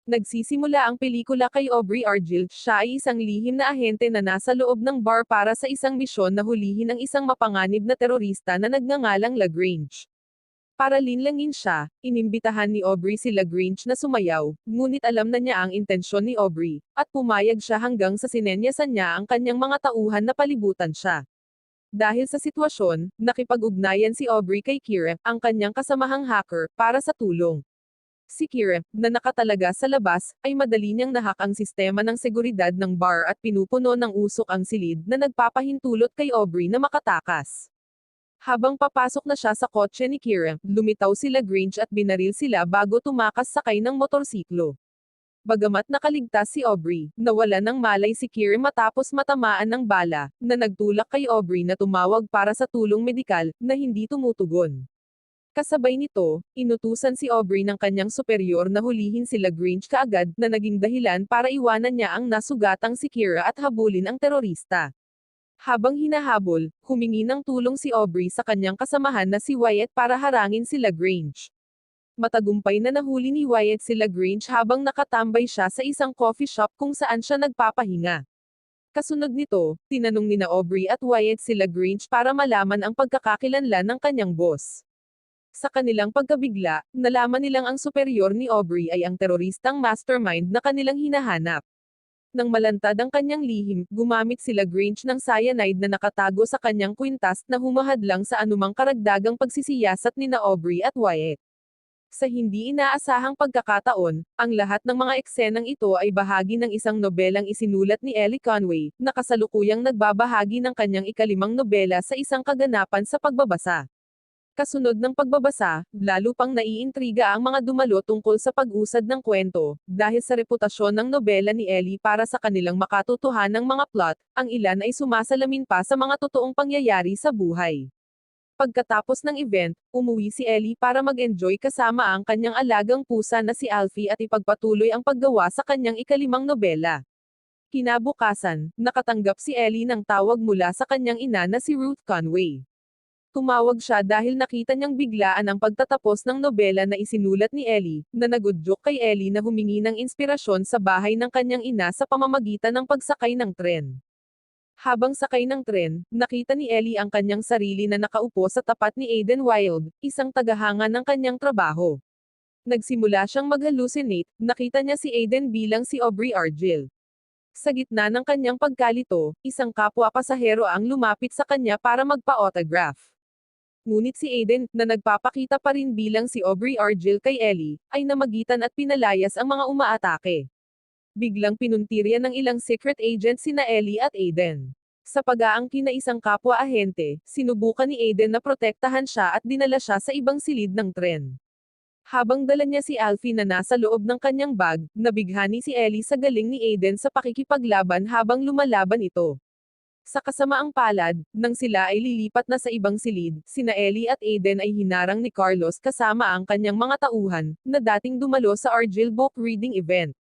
Nagsisimula ang pelikula kay Aubrey Argyle, siya ay isang lihim na ahente na nasa loob ng bar para sa isang misyon na hulihin ang isang mapanganib na terorista na nagngangalang Lagrange. Para linlangin siya, inimbitahan ni Aubrey si Lagrange na sumayaw, ngunit alam na niya ang intensyon ni Aubrey, at pumayag siya hanggang sa sinenyasan niya ang kanyang mga tauhan na palibutan siya. Dahil sa sitwasyon, nakipag-ugnayan si Aubrey kay Kira, ang kanyang kasamahang hacker, para sa tulong. Si Kira, na nakatalaga sa labas, ay madali niyang nahak ang sistema ng seguridad ng bar at pinupuno ng usok ang silid na nagpapahintulot kay Aubrey na makatakas. Habang papasok na siya sa kotse ni Kira, lumitaw si Lagrange at binaril sila bago tumakas sakay ng motorsiklo. Bagamat nakaligtas si Aubrey, nawala ng malay si Kira matapos matamaan ng bala, na nagtulak kay Aubrey na tumawag para sa tulong medikal, na hindi tumutugon. Kasabay nito, inutusan si Aubrey ng kanyang superior na hulihin si Lagrange kaagad na naging dahilan para iwanan niya ang nasugatang si Kira at habulin ang terorista. Habang hinahabol, humingi ng tulong si Aubrey sa kanyang kasamahan na si Wyatt para harangin si Lagrange. Matagumpay na nahuli ni Wyatt si Lagrange habang nakatambay siya sa isang coffee shop kung saan siya nagpapahinga. Kasunod nito, tinanong nina Aubrey at Wyatt si Lagrange para malaman ang pagkakakilanlan ng kanyang boss. Sa kanilang pagkabigla, nalaman nilang ang superior ni Aubrey ay ang teroristang mastermind na kanilang hinahanap. Nang malantad ang kanyang lihim, gumamit si Lagrange ng cyanide na nakatago sa kanyang kwintas na humahadlang sa anumang karagdagang pagsisiyasat nina Aubrey at Wyatt. Sa hindi inaasahang pagkakataon, ang lahat ng mga eksenang ito ay bahagi ng isang nobelang isinulat ni Ellie Conway, na kasalukuyang nagbabahagi ng kanyang ikalimang nobela sa isang kaganapan sa pagbabasa. Kasunod ng pagbabasa, lalo pang naiintriga ang mga dumalo tungkol sa pag-usad ng kwento, dahil sa reputasyon ng nobela ni Ellie para sa kanilang makatotohanang mga plot, ang ilan ay sumasalamin pa sa mga totoong pangyayari sa buhay. Pagkatapos ng event, umuwi si Ellie para mag-enjoy kasama ang kanyang alagang pusa na si Alfie at ipagpatuloy ang paggawa sa kanyang ikalimang nobela. Kinabukasan, nakatanggap si Ellie ng tawag mula sa kanyang ina na si Ruth Conway. Tumawag siya dahil nakita niyang biglaan ang pagtatapos ng nobela na isinulat ni Ellie, na nagudyok kay Ellie na humingi ng inspirasyon sa bahay ng kanyang ina sa pamamagitan ng pagsakay ng tren. Habang sakay ng tren, nakita ni Ellie ang kanyang sarili na nakaupo sa tapat ni Aiden Wild, isang tagahanga ng kanyang trabaho. Nagsimula siyang mag-hallucinate, nakita niya si Aiden bilang si Aubrey Argyle. Sa gitna ng kanyang pagkalito, isang kapwa pasahero ang lumapit sa kanya para magpa-autograph. Ngunit si Aiden, na nagpapakita pa rin bilang si Aubrey Argyle kay Ellie, ay namagitan at pinalayas ang mga umaatake. Biglang pinuntirya ng ilang secret agent sina Ellie at Aiden. Sa pag-aangkin na isang kapwa-ahente, sinubukan ni Aiden na protektahan siya at dinala siya sa ibang silid ng tren. Habang dala niya si Alfie na nasa loob ng kanyang bag, nabighani si Ellie sa galing ni Aiden sa pakikipaglaban habang lumalaban ito. Sa kasamaang palad, nang sila ay lilipat na sa ibang silid, sina Ellie at Aiden ay hinarang ni Carlos kasama ang kanyang mga tauhan, na dating dumalo sa Argyle book reading event.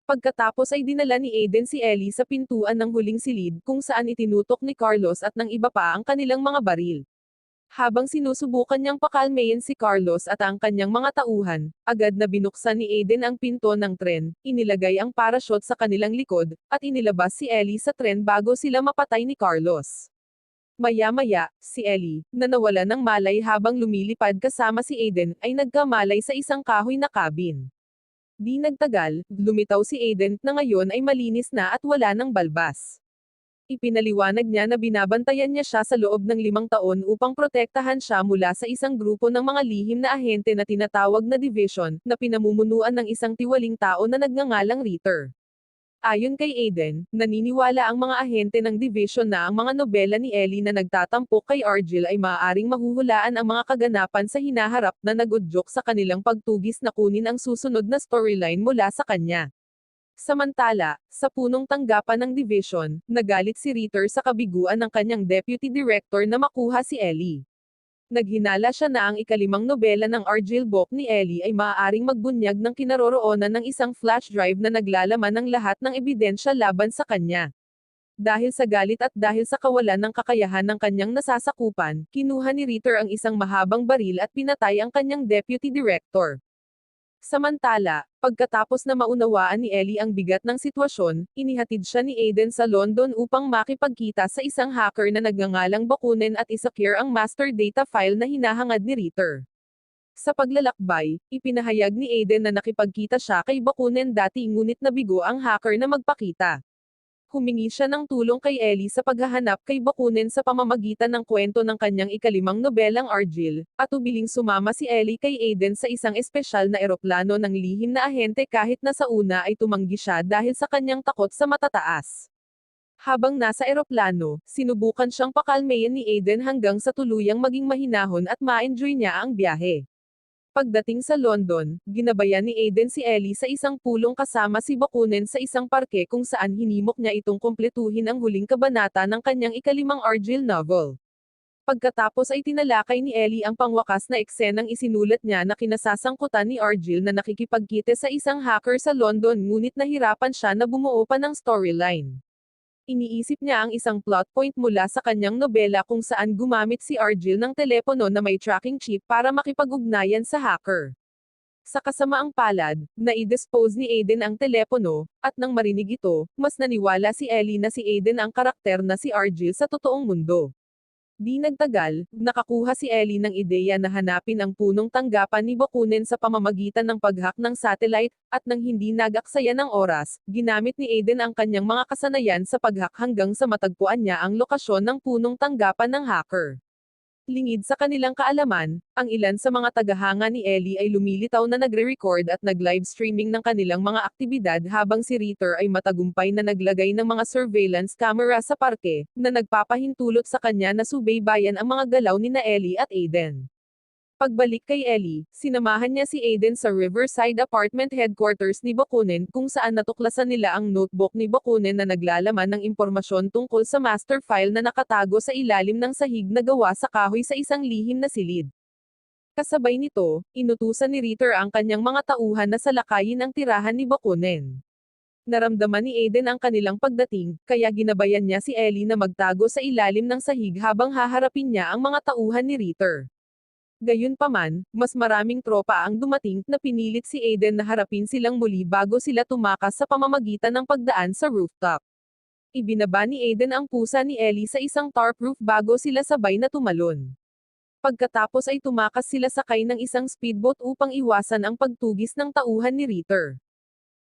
Pagkatapos ay dinala ni Aiden si Ellie sa pintuan ng huling silid kung saan itinutok ni Carlos at ng iba pa ang kanilang mga baril. Habang sinusubukan niyang pakalmayin si Carlos at ang kanyang mga tauhan, agad na binuksan ni Aiden ang pinto ng tren, inilagay ang parachute sa kanilang likod, at inilabas si Ellie sa tren bago sila mapatay ni Carlos. Maya-maya, si Ellie, na nawala ng malay habang lumilipad kasama si Aiden, ay nagkamalay sa isang kahoy na cabin. Di nagtagal, lumitaw si Aiden, na ngayon ay malinis na at wala ng balbas. Ipinaliwanag niya na binabantayan niya siya sa loob ng 5 taon upang protektahan siya mula sa isang grupo ng mga lihim na ahente na tinatawag na Division, na pinamumunuan ng isang tiwaling tao na nagngangalang Ritter. Ayon kay Aiden, naniniwala ang mga ahente ng Division na ang mga nobela ni Ellie na nagtatampok kay Argyle ay maaaring mahuhulaan ang mga kaganapan sa hinaharap na nagudyok sa kanilang pagtugis na kunin ang susunod na storyline mula sa kanya. Samantala, sa punong tanggapan ng Division, nagalit si Ritter sa kabiguan ng kanyang deputy director na makuha si Ellie. Naghinala siya na ang ikalimang nobela ng Argyle book ni Ellie ay maaaring magbunyag ng kinaroroonan ng isang flash drive na naglalaman ng lahat ng ebidensya laban sa kanya. Dahil sa galit at dahil sa kawalan ng kakayahan ng kanyang nasasakupan, kinuha ni Ritter ang isang mahabang baril at pinatay ang kanyang deputy director. Samantala, pagkatapos na maunawaan ni Ellie ang bigat ng sitwasyon, inihatid siya ni Aiden sa London upang makipagkita sa isang hacker na nagngangalang Bakunin at isecure ang master data file na hinahangad ni Ritter. Sa paglalakbay, ipinahayag ni Aiden na nakipagkita siya kay Bakunin dati ngunit nabigo ang hacker na magpakita. Humingi siya ng tulong kay Ellie sa paghahanap kay Bakunin sa pamamagitan ng kwento ng kanyang ikalimang nobelang Argyll, at ubiling sumama si Ellie kay Aiden sa isang espesyal na eroplano ng lihim na ahente kahit na sa una ay tumanggi siya dahil sa kanyang takot sa matataas. Habang nasa eroplano, sinubukan siyang pakalmayan ni Aiden hanggang sa tuluyang maging mahinahon at ma-enjoy niya ang biyahe. Pagdating sa London, ginabayan ni Aiden si Ellie sa isang pulong kasama si Bakunin sa isang parke kung saan hinimok niya itong kumpletuhin ang huling kabanata ng kanyang ikalimang Argyll novel. Pagkatapos ay tinalakay ni Ellie ang pangwakas na eksenang isinulat niya na kinasasangkutan ni Argyll na nakikipagkite sa isang hacker sa London ngunit nahirapan siya na bumuo pa ng storyline. Iniisip niya ang isang plot point mula sa kanyang nobela kung saan gumamit si Argyll ng telepono na may tracking chip para makipag-ugnayan sa hacker. Sa kasamaang palad, nai-dispose ni Aiden ang telepono, at nang marinig ito, mas naniwala si Ellie na si Aiden ang karakter na si Argyll sa totoong mundo. Di nagtagal, nakakuha si Ellie ng ideya na hanapin ang punong tanggapan ni Bakunin sa pamamagitan ng pag-hack ng satellite, at nang hindi nag-aksaya ng oras, ginamit ni Aiden ang kanyang mga kasanayan sa pag-hack hanggang sa matagpuan niya ang lokasyon ng punong tanggapan ng hacker. Lingid sa kanilang kaalaman, ang ilan sa mga tagahanga ni Ellie ay lumilitaw na nagre-record at nag-live streaming ng kanilang mga aktibidad habang si Ritter ay matagumpay na naglagay ng mga surveillance camera sa parke, na nagpapahintulot sa kanya na subaybayan ang mga galaw ni na Ellie at Aiden. Pagbalik kay Ellie, sinamahan niya si Aiden sa Riverside Apartment headquarters ni Bakunin kung saan natuklasan nila ang notebook ni Bakunin na naglalaman ng impormasyon tungkol sa master file na nakatago sa ilalim ng sahig na gawa sa kahoy sa isang lihim na silid. Kasabay nito, inutusan ni Ritter ang kanyang mga tauhan na salakayin ang tirahan ni Bakunin. Naramdaman ni Aiden ang kanilang pagdating, kaya ginabayan niya si Ellie na magtago sa ilalim ng sahig habang haharapin niya ang mga tauhan ni Ritter. Gayunpaman, mas maraming tropa ang dumating na pinilit si Aiden na harapin silang muli bago sila tumakas sa pamamagitan ng pagdaan sa rooftop. Ibinaba ni Aiden ang pusa ni Ellie sa isang tarp roof bago sila sabay na tumalon. Pagkatapos ay tumakas sila sakay ng isang speedboat upang iwasan ang pagtugis ng tauhan ni Ritter.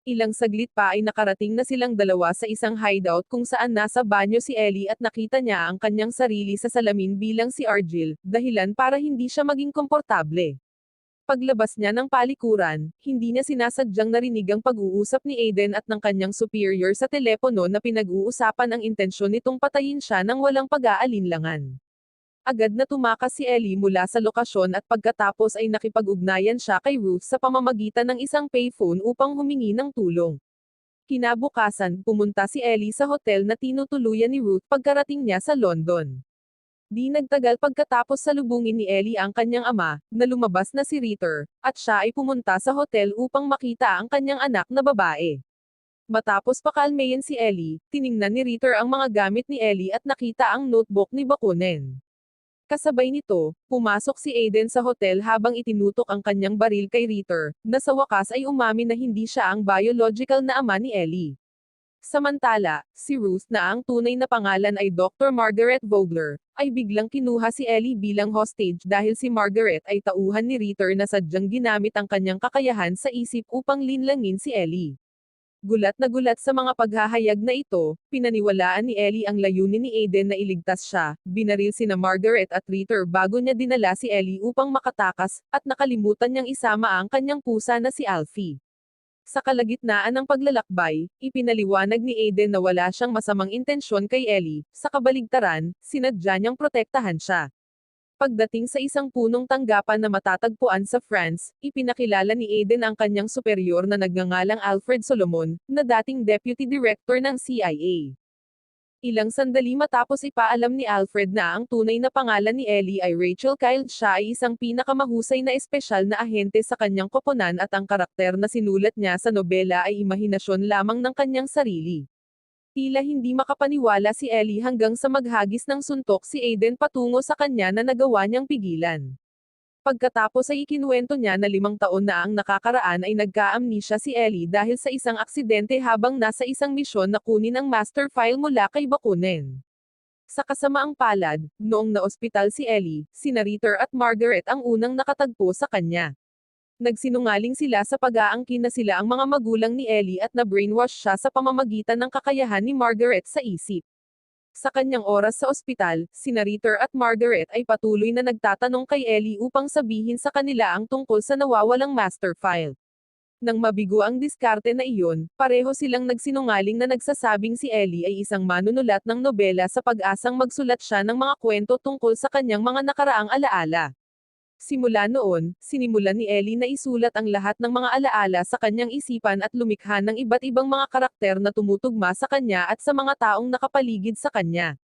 Ilang saglit pa ay nakarating na silang dalawa sa isang hideout kung saan nasa banyo si Ellie at nakita niya ang kanyang sarili sa salamin bilang si Argyll, dahilan para hindi siya maging komportable. Paglabas niya ng palikuran, hindi niya sinasadyang narinig ang pag-uusap ni Aiden at ng kanyang superior sa telepono na pinag-uusapan ang intensyon nitong patayin siya nang walang pag-aalinlangan. Agad na tumakas si Ellie mula sa lokasyon at pagkatapos ay nakipag-ugnayan siya kay Ruth sa pamamagitan ng isang payphone upang humingi ng tulong. Kinabukasan, pumunta si Ellie sa hotel na tinutuluyan ni Ruth pagkarating niya sa London. Di nagtagal pagkatapos salubungin ni Ellie ang kanyang ama, na lumabas na si Ritter, at siya ay pumunta sa hotel upang makita ang kanyang anak na babae. Matapos pakalmayan si Ellie, tiningnan ni Ritter ang mga gamit ni Ellie at nakita ang notebook ni Bakunin. Kasabay nito, pumasok si Aiden sa hotel habang itinutok ang kanyang baril kay Ritter, na sa wakas ay umamin na hindi siya ang biological na ama ni Ellie. Samantala, si Ruth na ang tunay na pangalan ay Dr. Margaret Vogler, ay biglang kinuha si Ellie bilang hostage dahil si Margaret ay tauhan ni Ritter na sadyang ginamit ang kanyang kakayahan sa isip upang linlangin si Ellie. Gulat na gulat sa mga paghahayag na ito, pinaniwalaan ni Ellie ang layunin ni Aiden na iligtas siya, binaril sina Margaret at Ritter bago niya dinala si Ellie upang makatakas, at nakalimutan niyang isama ang kanyang pusa na si Alfie. Sa kalagitnaan ng paglalakbay, ipinaliwanag ni Aiden na wala siyang masamang intensyon kay Ellie, sa kabaligtaran, sinadya niyang protektahan siya. Pagdating sa isang punong tanggapan na matatagpuan sa France, ipinakilala ni Aiden ang kanyang superior na nagngangalang Alfred Solomon, na dating deputy director ng CIA. Ilang sandali matapos ipaalam ni Alfred na ang tunay na pangalan ni Ellie ay Rachel Kyle, siya ay isang pinakamahusay na espesyal na ahente sa kanyang koponan at ang karakter na sinulat niya sa nobela ay imahinasyon lamang ng kanyang sarili. Tila hindi makapaniwala si Ellie hanggang sa maghagis ng suntok si Aiden patungo sa kanya na nagawa niyang pigilan. Pagkatapos ay ikinuwento niya na 5 taon na ang nakakaraan ay nagka-amnesia si Ellie dahil sa isang aksidente habang nasa isang misyon na kunin ang master file mula kay Bakunin. Sa kasamaang palad, noong naospital si Ellie, sina Ritter at Margaret ang unang nakatagpo sa kanya. Nagsinungaling sila sa pag-aangkin na sila ang mga magulang ni Ellie at na-brainwash siya sa pamamagitan ng kakayahan ni Margaret sa isip. Sa kanyang oras sa ospital, sina Ritter at Margaret ay patuloy na nagtatanong kay Ellie upang sabihin sa kanila ang tungkol sa nawawalang master file. Nang mabigo ang diskarte na iyon, pareho silang nagsinungaling na nagsasabing si Ellie ay isang manunulat ng nobela sa pag-asang magsulat siya ng mga kwento tungkol sa kanyang mga nakaraang alaala. Simula noon, sinimulan ni Ellie na isulat ang lahat ng mga alaala sa kanyang isipan at lumikha ng iba't ibang mga karakter na tumutugma sa kanya at sa mga taong nakapaligid sa kanya.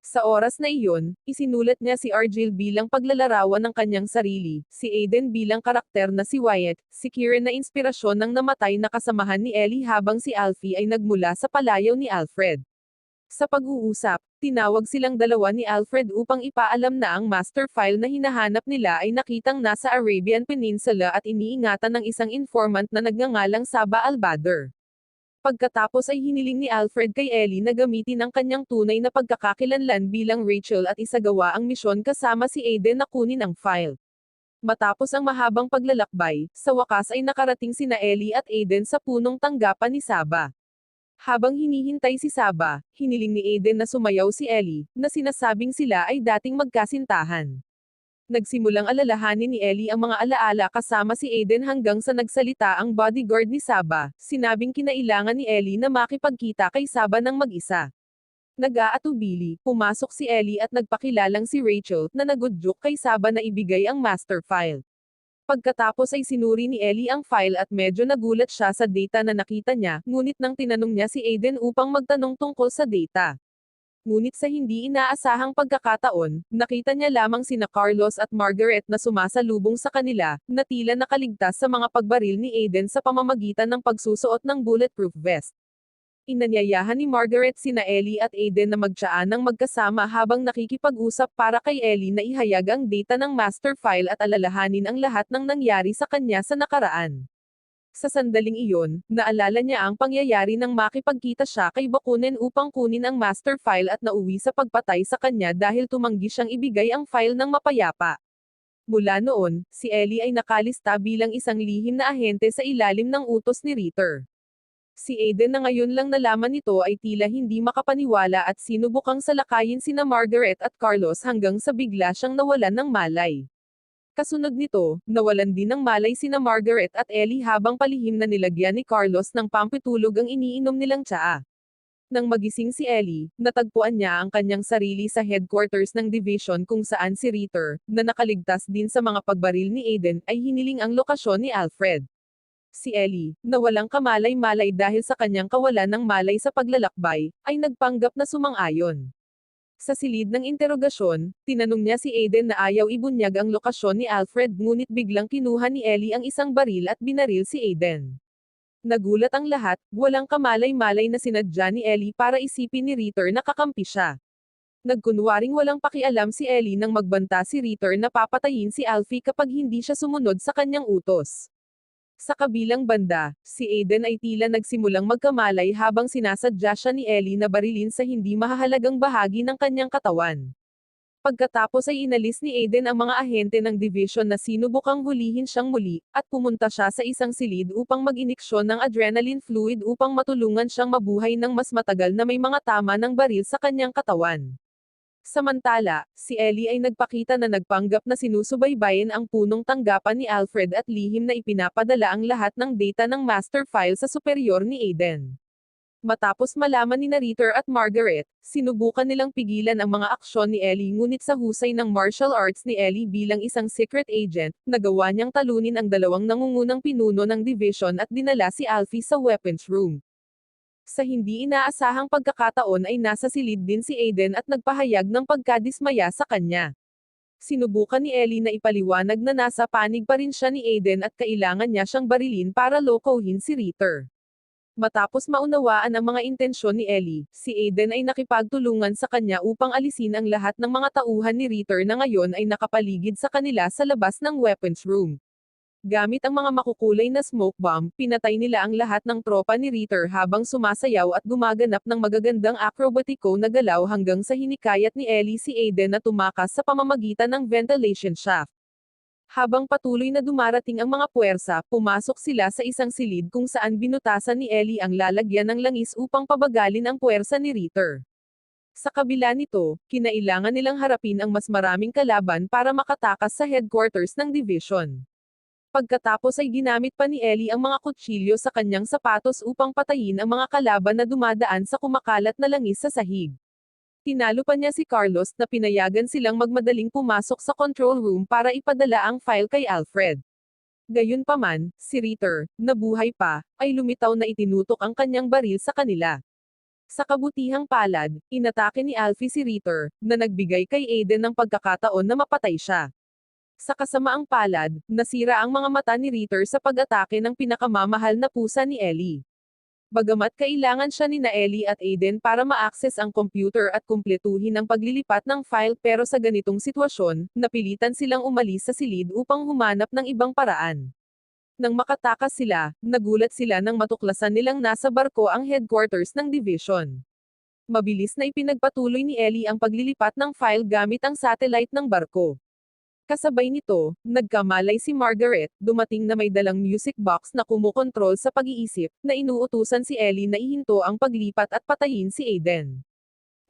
Sa oras na iyon, isinulat niya si Argyle bilang paglalarawan ng kanyang sarili, si Aiden bilang karakter na si Wyatt, si Kieran na inspirasyon ng namatay na kasamahan ni Ellie habang si Alfie ay nagmula sa palayaw ni Alfred. Sa pag-uusap, tinawag silang dalawa ni Alfred upang ipaalam na ang master file na hinahanap nila ay nakitang nasa Arabian Peninsula at iniingatan ng isang informant na nagngangalang Saba al-Badr. Pagkatapos ay hiniling ni Alfred kay Ellie na gamitin ang kanyang tunay na pagkakakilanlan bilang Rachel at isagawa ang misyon kasama si Aiden na kunin ang file. Matapos ang mahabang paglalakbay, sa wakas ay nakarating sina Ellie at Aiden sa punong tanggapan ni Saba. Habang hinihintay si Saba, hiniling ni Aiden na sumayaw si Ellie, na sinasabing sila ay dating magkasintahan. Nagsimulang alalahanin ni Ellie ang mga alaala kasama si Aiden hanggang sa nagsalita ang bodyguard ni Saba, sinabing kinailangan ni Ellie na makipagkita kay Saba ng mag-isa. Nag-aatubili, pumasok si Ellie at nagpakilalang si Rachel, na nagudyok kay Saba na ibigay ang master file. Pagkatapos ay sinuri ni Ellie ang file at medyo nagulat siya sa data na nakita niya, ngunit nang tinanong niya si Aiden upang magtanong tungkol sa data. Ngunit sa hindi inaasahang pagkakataon, nakita niya lamang sina Carlos at Margaret na sumasalubong sa kanila, na tila nakaligtas sa mga pagbaril ni Aiden sa pamamagitan ng pagsusuot ng bulletproof vest. Inanyayahan ni Margaret sina Ellie at Aiden na magtsaan ng magkasama habang nakikipag-usap para kay Ellie na ihayag ang data ng master file at alalahanin ang lahat ng nangyari sa kanya sa nakaraan. Sa sandaling iyon, naalala niya ang pangyayari nang makipagkita siya kay Bakunin upang kunin ang master file at nauwi sa pagpatay sa kanya dahil tumanggi siyang ibigay ang file ng mapayapa. Mula noon, si Ellie ay nakalista bilang isang lihim na ahente sa ilalim ng utos ni Ritter. Si Aiden na ngayon lang nalaman nito ay tila hindi makapaniwala at sinubukang salakayin sina Margaret at Carlos hanggang sa bigla siyang nawalan ng malay. Kasunod nito, nawalan din ng malay sina Margaret at Ellie habang palihim na nilagyan ni Carlos ng pampitulog ang iniinom nilang tsaa. Nang magising si Ellie, natagpuan niya ang kanyang sarili sa headquarters ng division kung saan si Ritter, na nakaligtas din sa mga pagbaril ni Aiden, ay hiniling ang lokasyon ni Alfred. Si Ellie, na walang kamalay-malay dahil sa kanyang kawalan ng malay sa paglalakbay, ay nagpanggap na sumang-ayon. Sa silid ng interogasyon, tinanong niya si Aiden na ayaw ibunyag ang lokasyon ni Alfred ngunit biglang kinuha ni Ellie ang isang baril at binaril si Aiden. Nagulat ang lahat, walang kamalay-malay na sinadya ni Ellie para isipin ni Ritter na kakampi siya. Nagkunwaring walang pakialam si Ellie nang magbanta si Ritter na papatayin si Alfie kapag hindi siya sumunod sa kanyang utos. Sa kabilang banda, si Aiden ay tila nagsimulang magkamalay habang sinasadya siya ni Ellie na barilin sa hindi mahahalagang bahagi ng kanyang katawan. Pagkatapos ay inalis ni Aiden ang mga ahente ng division na sinubukang hulihin siyang muli, at pumunta siya sa isang silid upang mag-iniksyon ng adrenaline fluid upang matulungan siyang mabuhay ng mas matagal na may mga tama ng baril sa kanyang katawan. Samantala, si Ellie ay nagpakita na nagpanggap na sinusubaybayan ang punong tanggapan ni Alfred at lihim na ipinapadala ang lahat ng data ng master file sa superior ni Aiden. Matapos malaman ni Ritter at Margaret, sinubukan nilang pigilan ang mga aksyon ni Ellie ngunit sa husay ng martial arts ni Ellie bilang isang secret agent, nagawa niyang talunin ang dalawang nangungunang pinuno ng division at dinala si Alfie sa weapons room. Sa hindi inaasahang pagkakataon ay nasa silid din si Aiden at nagpahayag ng pagkadismaya sa kanya. Sinubukan ni Ellie na ipaliwanag na nasa panig pa rin siya ni Aiden at kailangan niya siyang barilin para lokohin si Ritter. Matapos maunawaan ang mga intensyon ni Ellie, si Aiden ay nakipagtulungan sa kanya upang alisin ang lahat ng mga tauhan ni Ritter na ngayon ay nakapaligid sa kanila sa labas ng weapons room. Gamit ang mga makukulay na smoke bomb, pinatay nila ang lahat ng tropa ni Ritter habang sumasayaw at gumaganap ng magagandang acrobatiko na galaw hanggang sa hinikayat ni Ellie si Aiden na tumakas sa pamamagitan ng ventilation shaft. Habang patuloy na dumarating ang mga puwersa, pumasok sila sa isang silid kung saan binutasan ni Ellie ang lalagyan ng langis upang pabagalin ang puwersa ni Ritter. Sa kabila nito, kinailangan nilang harapin ang mas maraming kalaban para makatakas sa headquarters ng division. Pagkatapos ay ginamit pa ni Ellie ang mga kutsilyo sa kanyang sapatos upang patayin ang mga kalaban na dumadaan sa kumakalat na langis sa sahig. Tinalo pa niya si Carlos na pinayagan silang magmadaling pumasok sa control room para ipadala ang file kay Alfred. Gayunpaman, si Ritter, na buhay pa, ay lumitaw na itinutok ang kanyang baril sa kanila. Sa kabutihang palad, inatake ni Alfie si Ritter, na nagbigay kay Aiden ng pagkakataon na mapatay siya. Sa kasamaang palad, nasira ang mga mata ni Ritter sa pag-atake ng pinakamamahal na pusa ni Ellie. Bagamat kailangan siya ni Ellie at Aiden para ma-access ang computer at kumpletuhin ang paglilipat ng file pero sa ganitong sitwasyon, napilitan silang umalis sa silid upang humanap ng ibang paraan. Nang makatakas sila, nagulat sila nang matuklasan nilang nasa barko ang headquarters ng division. Mabilis na ipinagpatuloy ni Ellie ang paglilipat ng file gamit ang satellite ng barko. Kasabay nito, nagkamalay si Margaret, dumating na may dalang music box na kumukontrol sa pag-iisip, na inuutusan si Ellie na ihinto ang paglipat at patayin si Aiden.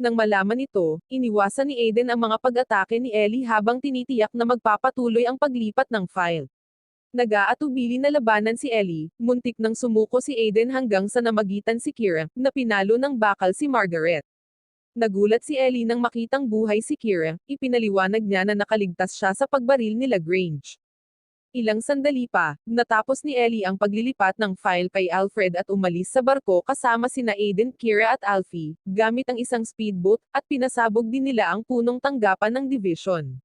Nang malaman ito, iniwasan ni Aiden ang mga pag-atake ni Ellie habang tinitiyak na magpapatuloy ang paglipat ng file. Nag-aatubili na labanan si Ellie, muntik nang sumuko si Aiden hanggang sa namagitan si Kira, na pinalo ng bakal si Margaret. Nagulat si Ellie nang makitang buhay si Kira, ipinaliwanag niya na nakaligtas siya sa pagbaril ni Lagrange. Ilang sandali pa, natapos ni Ellie ang paglilipat ng file kay Alfred at umalis sa barko kasama sina Aiden, Kira at Alfie, gamit ang isang speedboat, at pinasabog din nila ang punong tanggapan ng division.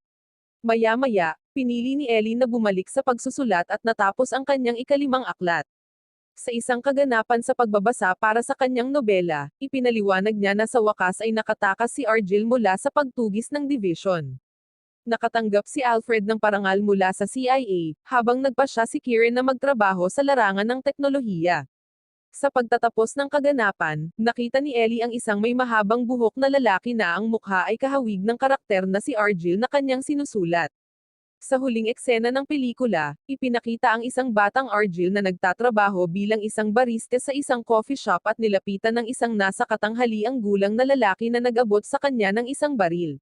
Maya-maya, pinili ni Ellie na bumalik sa pagsusulat at natapos ang kanyang ikalimang aklat. Sa isang kaganapan sa pagbabasa para sa kanyang nobela, ipinaliwanag niya na sa wakas ay nakatakas si Argyle mula sa pagtugis ng division. Nakatanggap si Alfred ng parangal mula sa CIA, habang nagpasya si Kieran na magtrabaho sa larangan ng teknolohiya. Sa pagtatapos ng kaganapan, nakita ni Ellie ang isang may mahabang buhok na lalaki na ang mukha ay kahawig ng karakter na si Argyle na kanyang sinusulat. Sa huling eksena ng pelikula, ipinakita ang isang batang Argyle na nagtatrabaho bilang isang barista sa isang coffee shop at nilapitan ng isang nasa katanghaliang gulang na lalaki na nag-abot sa kanya ng isang baril.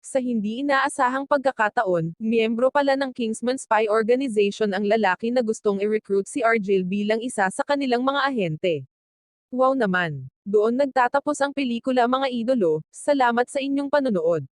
Sa hindi inaasahang pagkakataon, miyembro pala ng Kingsman Spy Organization ang lalaki na gustong i-recruit si Argyle bilang isa sa kanilang mga ahente. Wow naman! Doon nagtatapos ang pelikula mga idolo, salamat sa inyong panonood.